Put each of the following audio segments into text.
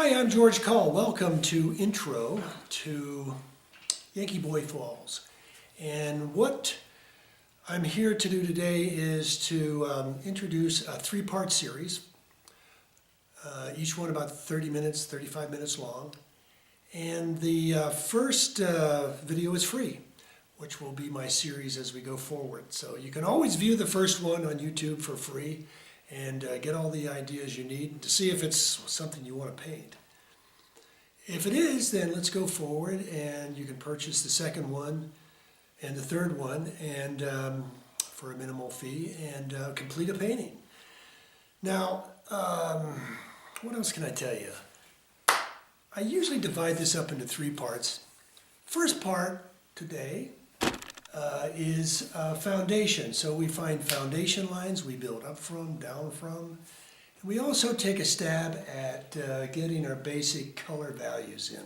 Hi, I'm George Coll. Welcome to Intro to Yankee Boy Falls. And what I'm here to do today is to introduce a three-part series, each one about 30 minutes, 35 minutes long. And the first video is free, which will be my series as we go forward. So you can always view the first one on YouTube for free and get all the ideas you need to see if it's something you want to paint. If it is, then let's go forward and you can purchase the second one and the third one and for a minimal fee and complete a painting. Now, what else can I tell you? I usually divide this up into three parts. First part today is foundation. So we find foundation lines we build up from, down from. And we also take a stab at getting our basic color values in.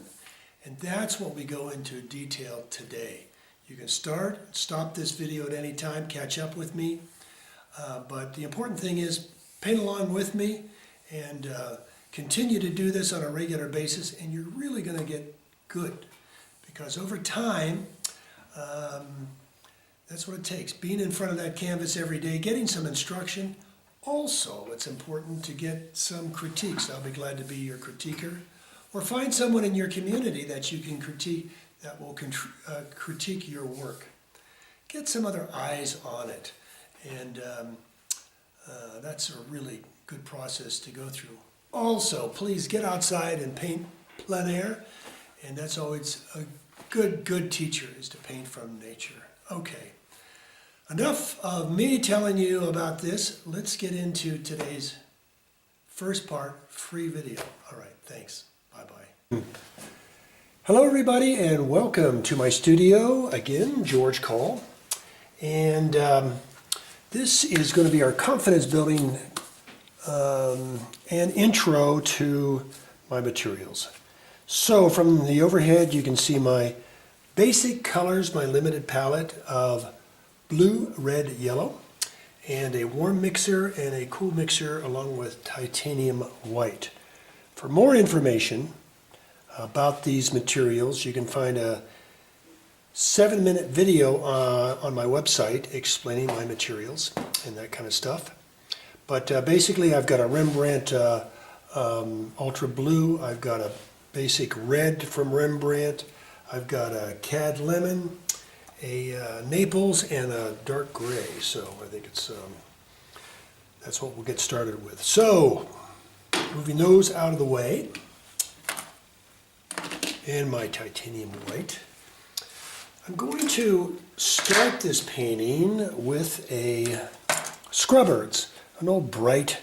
And that's what we go into detail today. You can stop this video at any time, catch up with me. But the important thing is paint along with me and continue to do this on a regular basis, and you're really going to get good. Because over time, that's what it takes. Being in front of that canvas every day, getting some instruction. Also, it's important to get some critiques. I'll be glad to be your critiquer. Or find someone in your community that you can critique, that will critique your work. Get some other eyes on it. And that's a really good process to go through. Also, please get outside and paint plein air. And that's always a good teacher, is to paint from nature. Okay. Enough of me telling you about this. Let's get into today's first part, free video. All right, thanks. Bye-bye. Hello, everybody, and welcome to my studio. Again, George Coll. And this is going to be our confidence building and intro to my materials. So from the overhead, you can see my basic colors, my limited palette of blue, red, yellow, and a warm mixer and a cool mixer along with titanium white. For more information about these materials, you can find a 7-minute video on my website explaining my materials and that kind of stuff. But basically I've got a Rembrandt Ultra Blue, I've got a basic red from Rembrandt, I've got a Cad Lemon, a Naples, and a dark gray. So I think it's that's what we'll get started with. So moving those out of the way, and my titanium white, I'm going to start this painting with a Scrubberts, an old bright,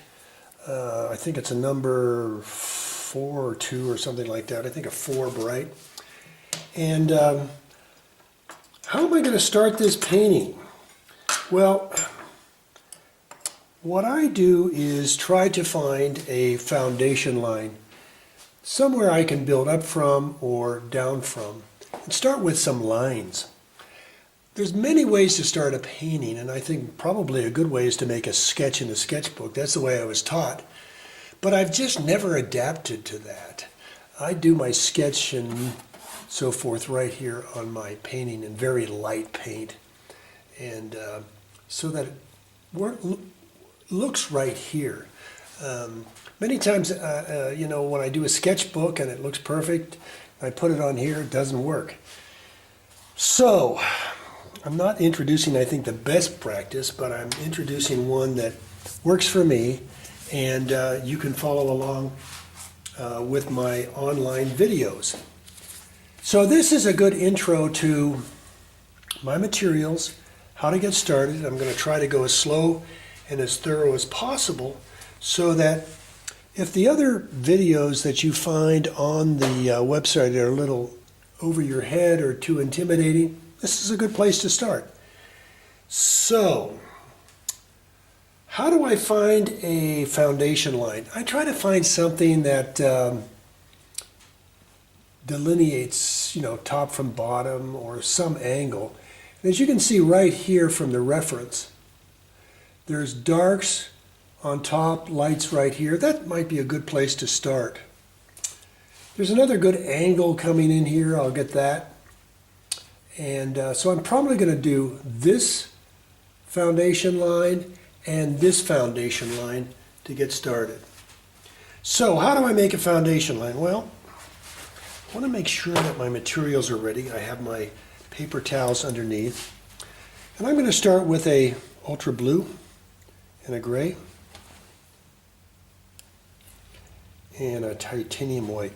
I think it's a number 4 or 2 or something like that. I think a 4 bright. And how am I going to start this painting? Well, what I do is try to find a foundation line somewhere I can build up from or down from, and start with some lines. There's many ways to start a painting, and I think probably a good way is to make a sketch in a sketchbook. That's the way I was taught. But I've just never adapted to that. I do my sketch and so forth right here on my painting in very light paint, and so that it looks right here. Many times, you know, when I do a sketchbook and it looks perfect, I put it on here, it doesn't work. So I'm not introducing, I think, the best practice, but I'm introducing one that works for me, and you can follow along with my online videos. So this is a good intro to my materials, how to get started. I'm going to try to go as slow and as thorough as possible so that if the other videos that you find on the website are a little over your head or too intimidating, this is a good place to start. So, how do I find a foundation line? I try to find something that delineates, you know, top from bottom or some angle. And as you can see right here from the reference, there's darks on top, lights right here. That might be a good place to start. There's another good angle coming in here, I'll get that. And so I'm probably going to do this foundation line and this foundation line to get started. So how do I make a foundation line? Well, I want to make sure that my materials are ready. I have my paper towels underneath. And I'm going to start with a ultra blue and a gray and a titanium white.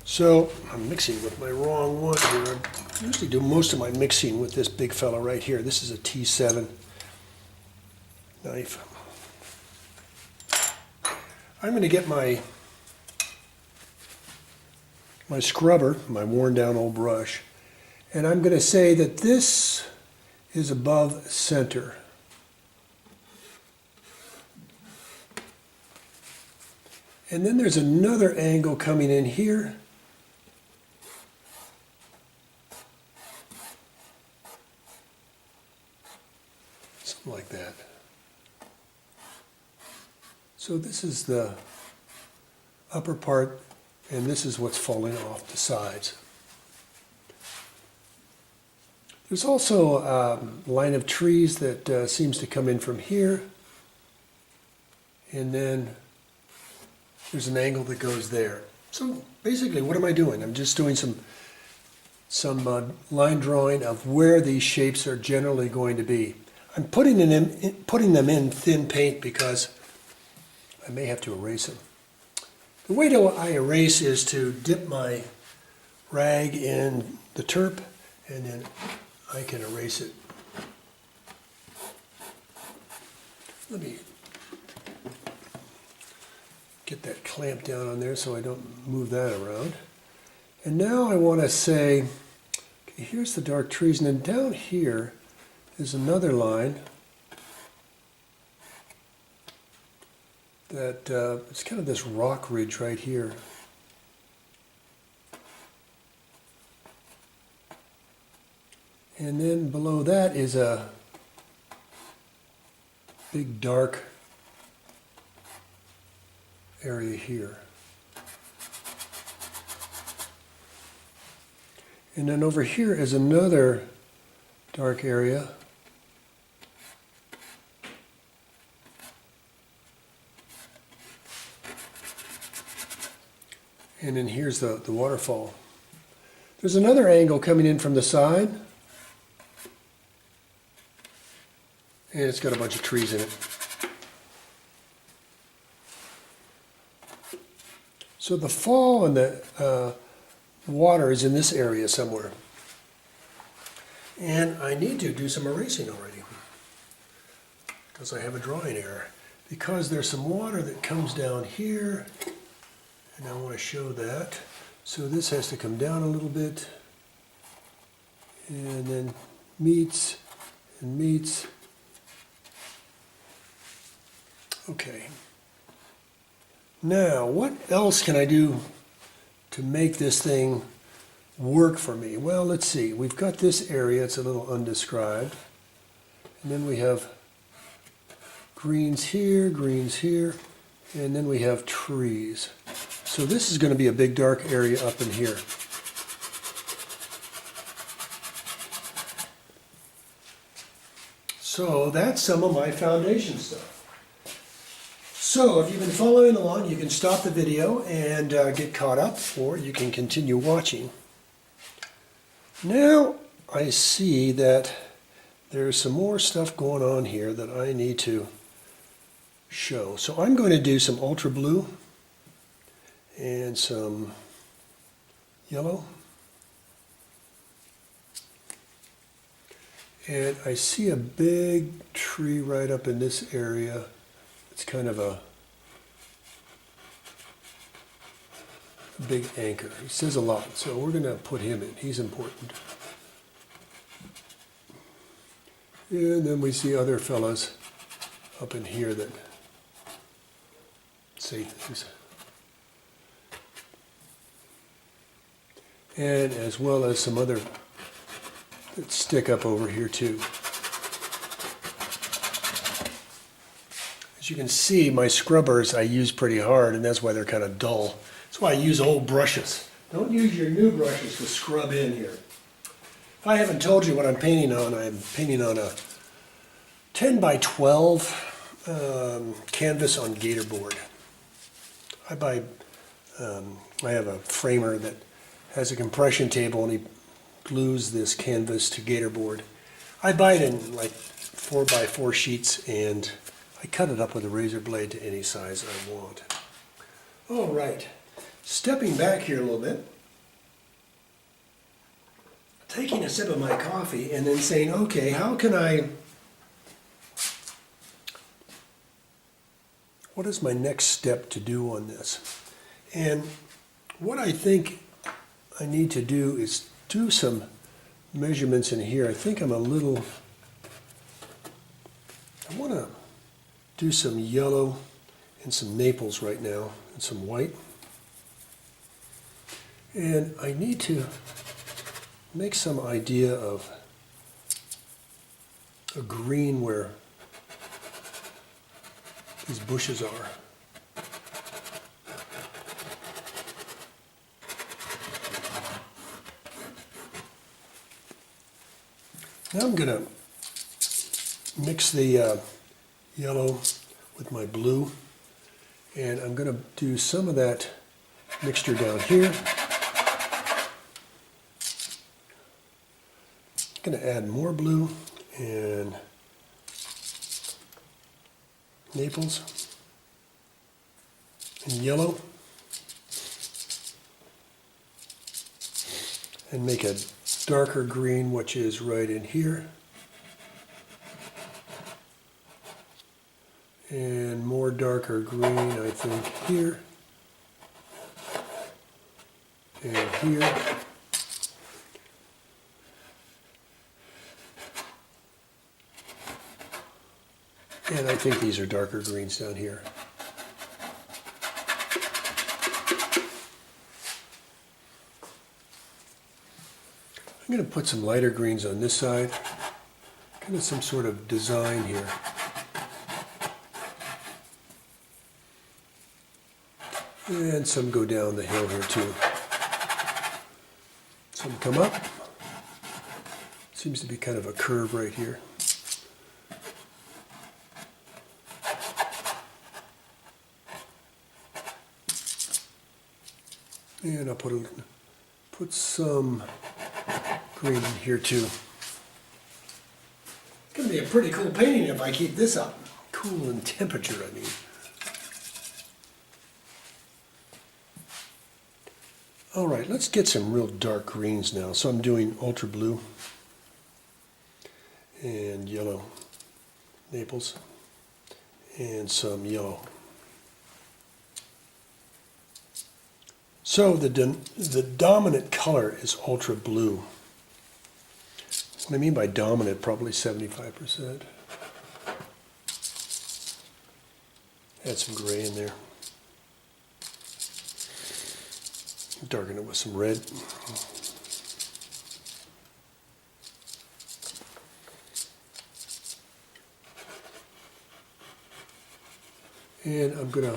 So I'm mixing with my wrong one here. I usually do most of my mixing with this big fella right here. This is a T7 knife. I'm going to get my scrubber, my worn down old brush, and I'm going to say that this is above center. And then there's another angle coming in here. Something like that. So this is the upper part, and this is what's falling off the sides. There's also a line of trees that seems to come in from here, and then there's an angle that goes there. So basically, what am I doing? I'm just doing some line drawing of where these shapes are generally going to be. I'm putting them in thin paint because I may have to erase them. The way I erase is to dip my rag in the turp, and then I can erase it. Let me get that clamp down on there so I don't move that around. And now I want to say, okay, here's the dark trees, and then down here is another line that it's kind of this rock ridge right here. And then below that is a big dark area here. And then over here is another dark area. And then here's the waterfall. There's another angle coming in from the side. And it's got a bunch of trees in it. So the fall and the water is in this area somewhere. And I need to do some erasing already because I have a drawing error. Because there's some water that comes down here, and I want to show that. So this has to come down a little bit, and then meets and meets. Okay. Now, what else can I do to make this thing work for me? Well, let's see. We've got this area. It's a little undescribed. And then we have greens here, and then we have trees. So this is going to be a big dark area up in here. So that's some of my foundation stuff. So if you've been following along, you can stop the video and get caught up, or you can continue watching. Now I see that there's some more stuff going on here that I need to show. So I'm going to do some ultra blue and some yellow. And I see a big tree right up in this area. It's kind of a big anchor. He says a lot, so we're going to put him in. He's important. And then we see other fellas up in here that say things. And as well as some other that stick up over here too. As you can see, my scrubbers I use pretty hard, and that's why they're kind of dull. That's why I use old brushes. Don't use your new brushes to scrub in here. If I haven't told you what I'm painting on a 10 by 12 canvas on gator board. I have a framer that has a compression table, and he glues this canvas to gator board. I buy it in like 4 by 4 sheets, and I cut it up with a razor blade to any size I want. All right, stepping back here a little bit, taking a sip of my coffee and then saying, okay, what is my next step to do on this? And what I think I need to do is do some measurements in here. I think I want to do some yellow and some Naples right now, and some white. And I need to make some idea of a green where these bushes are. Now I'm going to mix the yellow with my blue, and I'm going to do some of that mixture down here. I'm going to add more blue and Naples and yellow, and make a darker green, which is right in here, and more darker green, I think, here and here. And I think these are darker greens down here. I'm going to put some lighter greens on this side, kind of some sort of design here. And some go down the hill here too. Some come up. Seems to be kind of a curve right here. And I'll put some green in here too. It's going to be a pretty cool painting if I keep this up. Cool in temperature, I mean. All right, let's get some real dark greens now. So I'm doing ultra blue and yellow Naples and some yellow. So the dominant color is ultra blue. What I mean by dominant, probably 75%. Add some gray in there. Darken it with some red. And I'm going to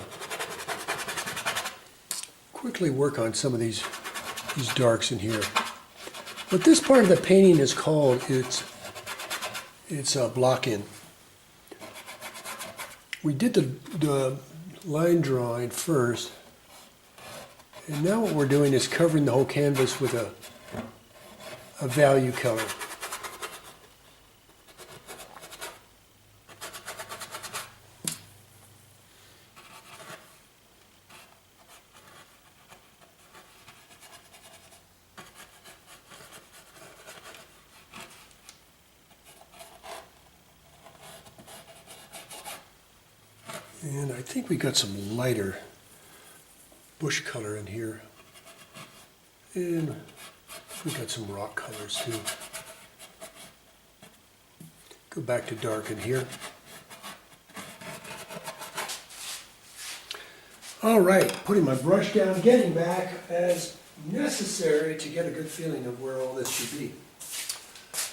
quickly work on some of these darks in here. What this part of the painting is called, it's a block-in. We did the line drawing first, and now what we're doing is covering the whole canvas with a value color. And I think we got some lighter bush color in here. And we got some rock colors too. Go back to dark in here. All right, putting my brush down, getting back as necessary to get a good feeling of where all this should be.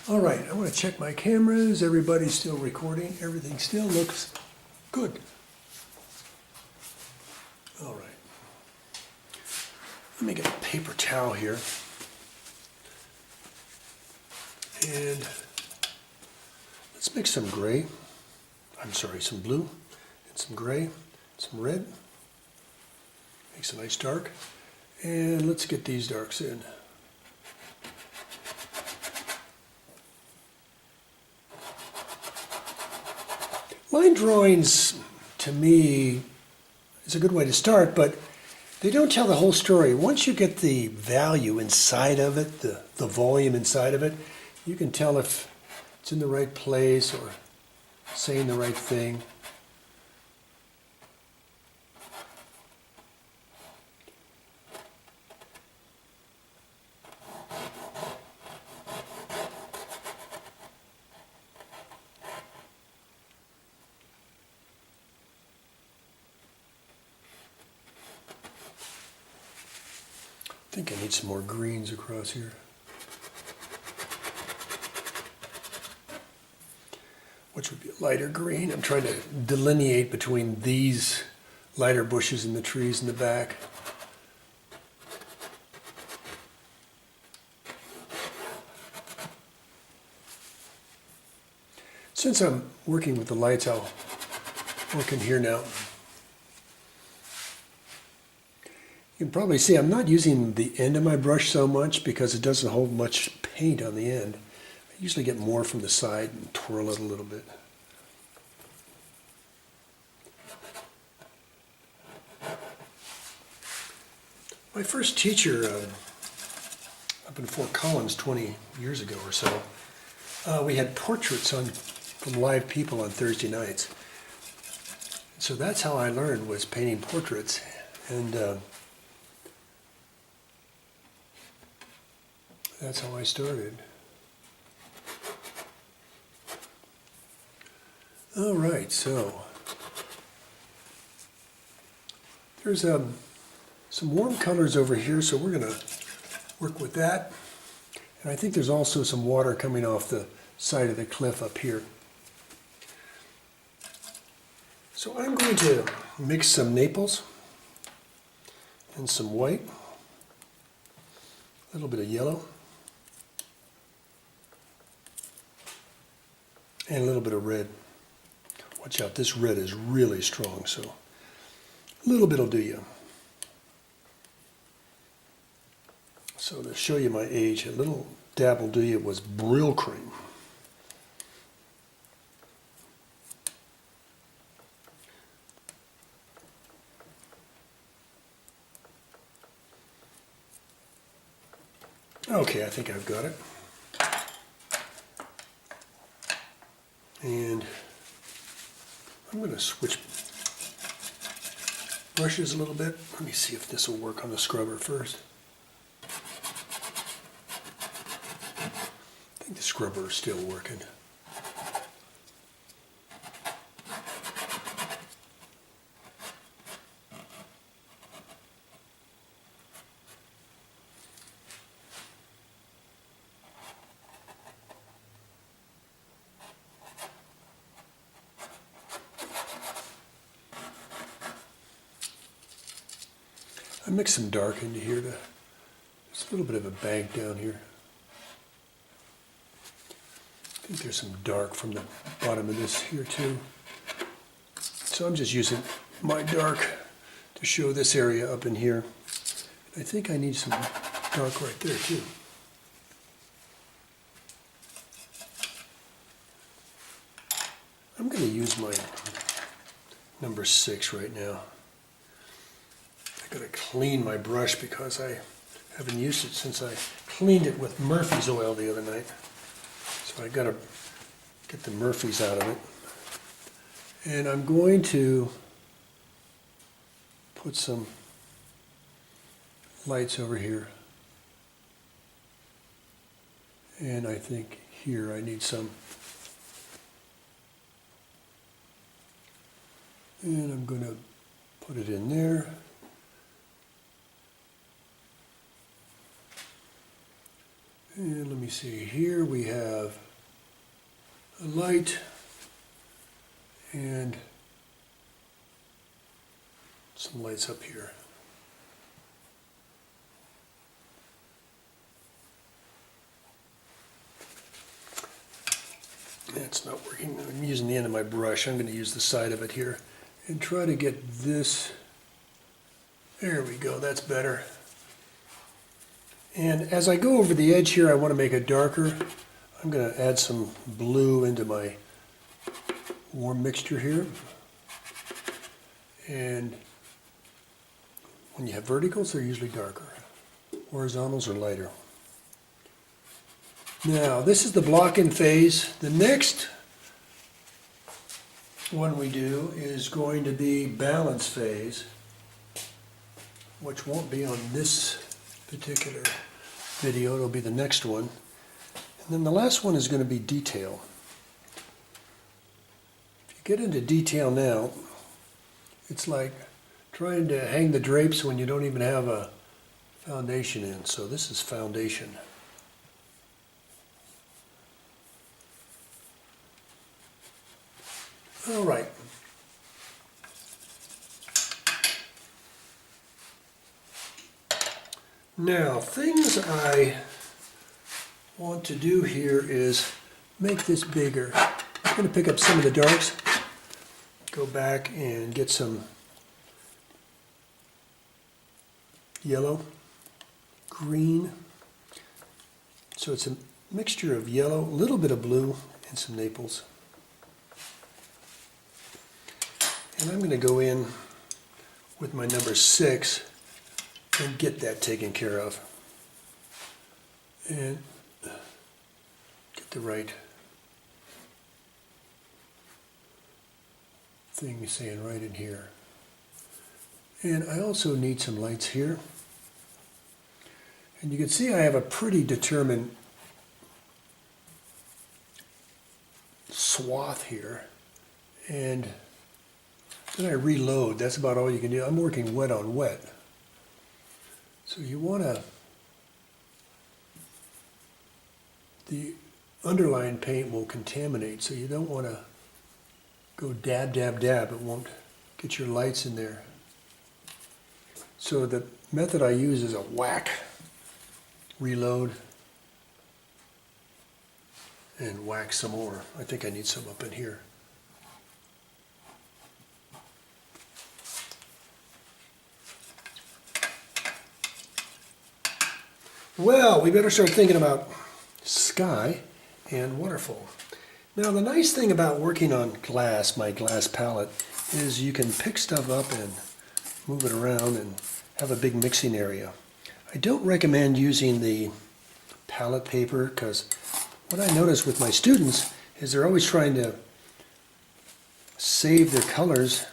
All right, I want to check my cameras. Everybody's still recording. Everything still looks good. All right. Let me get a paper towel here. And let's mix some gray. I'm sorry, some blue and some gray, some red. Makes a nice dark. And let's get these darks in. Line drawings, to me, is a good way to start, but they don't tell the whole story. Once you get the value inside of it, the volume inside of it, you can tell if it's in the right place or saying the right thing. I think I need some more greens across here. Which would be a lighter green. I'm trying to delineate between these lighter bushes and the trees in the back. Since I'm working with the lights, I'll work in here now. You can probably see I'm not using the end of my brush so much because it doesn't hold much paint on the end. I usually get more from the side and twirl it a little bit. My first teacher up in Fort Collins 20 years ago or so, we had portraits from live people on Thursday nights. So that's how I learned, was painting portraits. And that's how I started. All right, so there's some warm colors over here, so we're going to work with that. And I think there's also some water coming off the side of the cliff up here. So I'm going to mix some Naples and some white, a little bit of yellow, and a little bit of red. Watch out, this red is really strong, so a little bit will do you. So to show you my age, a little dab will do you was Brill cream. Okay, I think I've got it. And I'm going to switch brushes a little bit. Let me see if this will work on the scrubber first. I think the scrubber is still working. I mixed some dark into here. There's a little bit of a bank down here. I think there's some dark from the bottom of this here too. So I'm just using my dark to show this area up in here. I think I need some dark right there too. I'm going to use my number 6 right now. I gotta clean my brush because I haven't used it since I cleaned it with Murphy's oil the other night. So I gotta get the Murphy's out of it. And I'm going to put some lights over here. And I think here I need some. And I'm gonna put it in there. And let me see, here we have a light and some lights up here. It's not working. I'm using the end of my brush. I'm going to use the side of it here and try to get this. There we go. That's better. And as I go over the edge here, I want to make it darker. I'm going to add some blue into my warm mixture here. And when you have verticals, they're usually darker. Horizontals are lighter. Now, this is the block-in phase. The next one we do is going to be balance phase, which won't be on this particular video. It'll be the next one. And then the last one is going to be detail. If you get into detail now, it's like trying to hang the drapes when you don't even have a foundation in. So this is foundation. All right. Now, things I want to do here is make this bigger. I'm going to pick up some of the darks, go back and get some yellow, green. So it's a mixture of yellow, a little bit of blue, and some Naples. And I'm going to go in with my number 6 and get that taken care of. And get the right thing saying right in here. And I also need some lights here. And you can see I have a pretty determined swath here. And then I reload. That's about all you can do. I'm working wet on wet. So you want to, the underlying paint will contaminate, so you don't want to go dab, dab, dab. It won't get your lights in there. So the method I use is a whack, reload, and whack some more. I think I need some up in here. Well, we better start thinking about sky and waterfall. Now, the nice thing about working on glass, my glass palette, is you can pick stuff up and move it around and have a big mixing area. I don't recommend using the palette paper because what I notice with my students is they're always trying to save their colors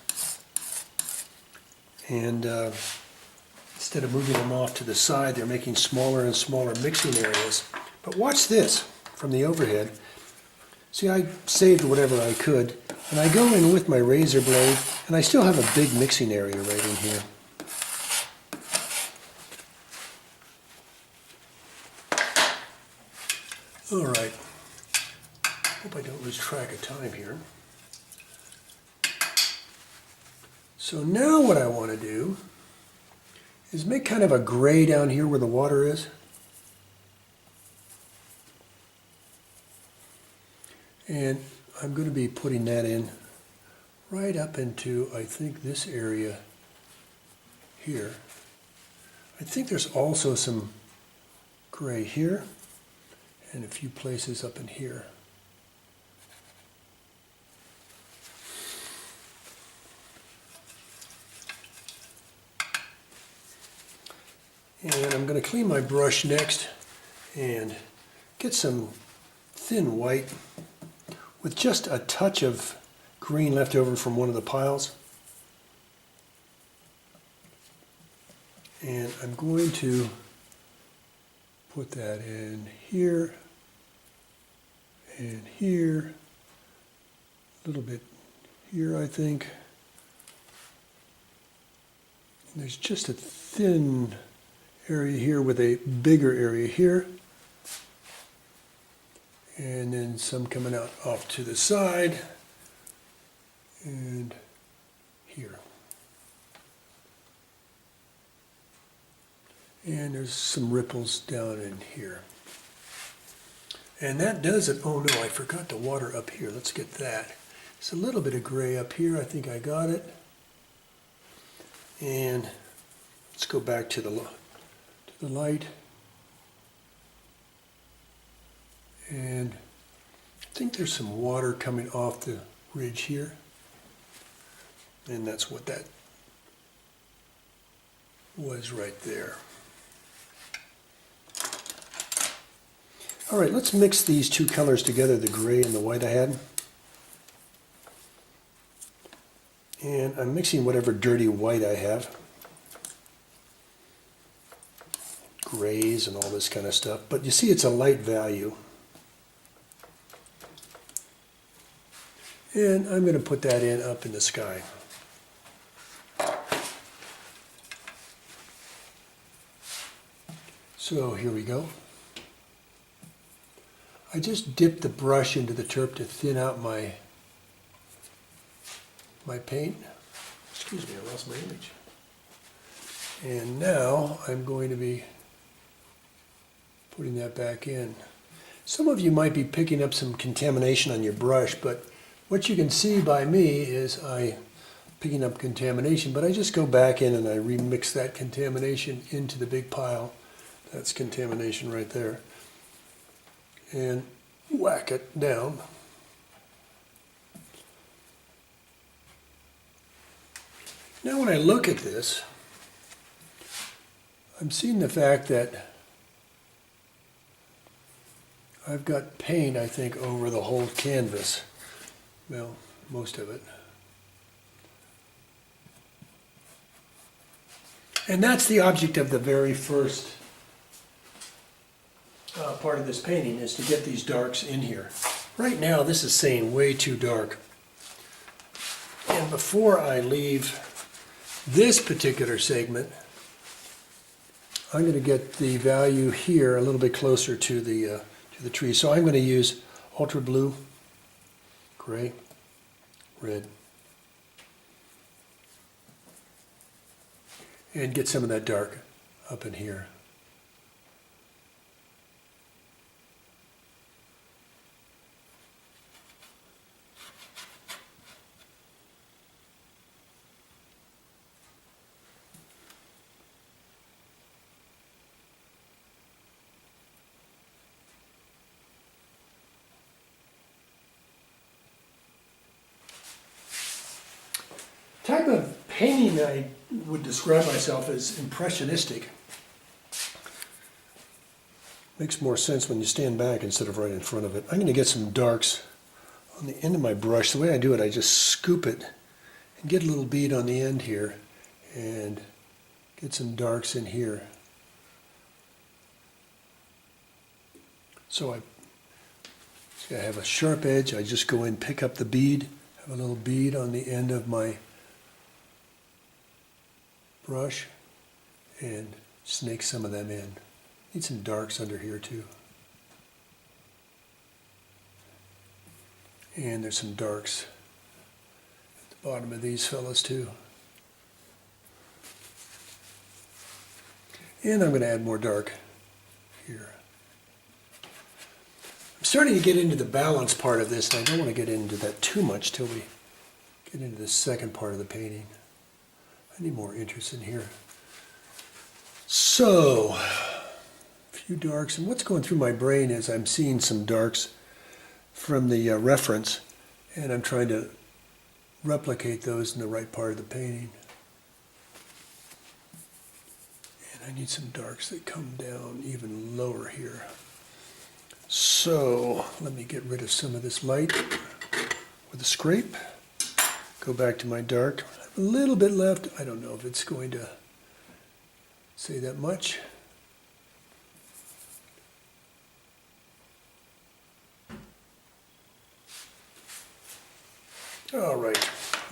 and instead of moving them off to the side, they're making smaller and smaller mixing areas. But watch this from the overhead. See, I saved whatever I could, and I go in with my razor blade, and I still have a big mixing area right in here. All right. Hope I don't lose track of time here. So now what I want to do is make kind of a gray down here where the water is. And I'm going to be putting that in right up into, I think, this area here. I think there's also some gray here and a few places up in here. And I'm going to clean my brush next and get some thin white with just a touch of green left over from one of the piles. And I'm going to put that in here and here, a little bit here, I think. And there's just a thin area here with a bigger area here, and then some coming out off to the side and here. And there's some ripples down in here. And that does it. Oh no, I forgot the water up here. Let's get that. It's a little bit of gray up here. I think I got it. And let's go back to the light. And I think there's some water coming off the ridge here. And that's what that was right there. All right, let's mix these two colors together, the gray and the white I had. And I'm mixing whatever dirty white I have. Grays and all this kind of stuff. But you see it's a light value. And I'm going to put that in up in the sky. So here we go. I just dipped the brush into the turp to thin out my paint. Excuse me, I lost my image. And now I'm going to be putting that back in. Some of you might be picking up some contamination on your brush, but what you can see by me is picking up contamination, but I just go back in and I remix that contamination into the big pile. That's contamination right there. And whack it down. Now when I look at this, I'm seeing the fact that I've got paint, I think, over the whole canvas. Well, most of it. And that's the object of the very first part of this painting, is to get these darks in here. Right now this is saying way too dark. And before I leave this particular segment, I'm going to get the value here a little bit closer to the tree. So I'm going to use ultra blue, gray, red, and get some of that dark up in here. Type of painting I would describe myself as impressionistic. Makes more sense when you stand back instead of right in front of it. I'm going to get some darks on the end of my brush. The way I do it, I just scoop it and get a little bead on the end here and get some darks in here. So I have a sharp edge. I just go in, pick up the bead, have a little bead on the end of my brush and snake some of them in. Need some darks under here too. And there's some darks at the bottom of these fellas too. And I'm going to add more dark here. I'm starting to get into the balance part of this, and I don't want to get into that too much till we get into the second part of the painting. I need more interest in here. So, a few darks, and what's going through my brain is I'm seeing some darks from the reference, and I'm trying to replicate those in the right part of the painting. And I need some darks that come down even lower here. So, let me get rid of some of this light with a scrape. Go back to my dark. A little bit left. I don't know if it's going to say that much. All right,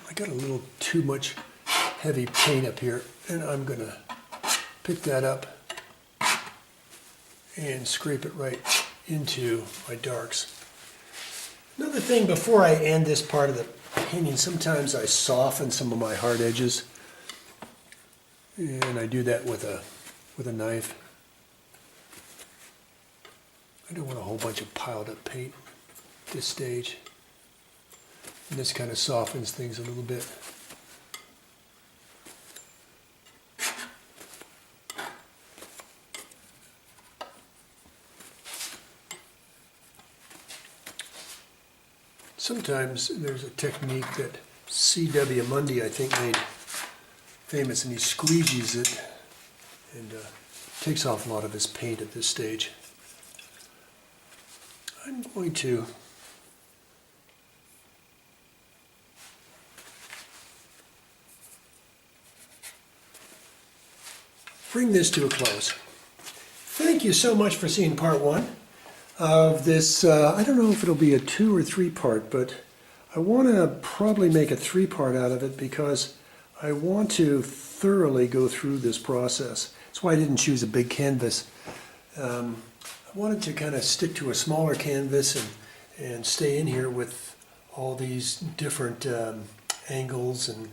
I got a little too much heavy paint up here, and I'm going to pick that up and scrape it right into my darks. Another thing before I end this part of the painting, sometimes I soften some of my hard edges, and I do that with a with a knife. I don't want a whole bunch of piled up paint at this stage. And this kind of softens things a little bit. Sometimes there's a technique that C.W. Mundy, I think, made famous, and he squeegees it and takes off a lot of his paint at this stage. I'm going to bring this to a close. Thank you so much for seeing part one of this. I don't know if it'll be a 2 or 3 part, but I want to probably make a 3 part out of it because I want to thoroughly go through this process. That's why I didn't choose a big canvas. I wanted to kind of stick to a smaller canvas and stay in here with all these different angles and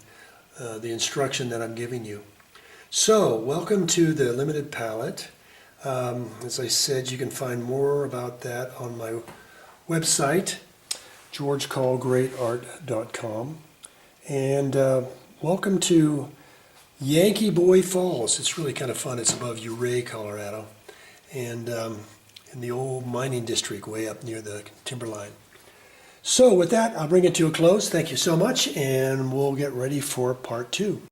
the instruction that I'm giving you. So, welcome to the limited palette. As I said, you can find more about that on my website, georgecollgreatart.com. And welcome to Yankee Boy Falls. It's really kind of fun. It's above Ouray, Colorado, and in the old mining district way up near the timberline. So with that, I'll bring it to a close. Thank you so much, and we'll get ready for part 2.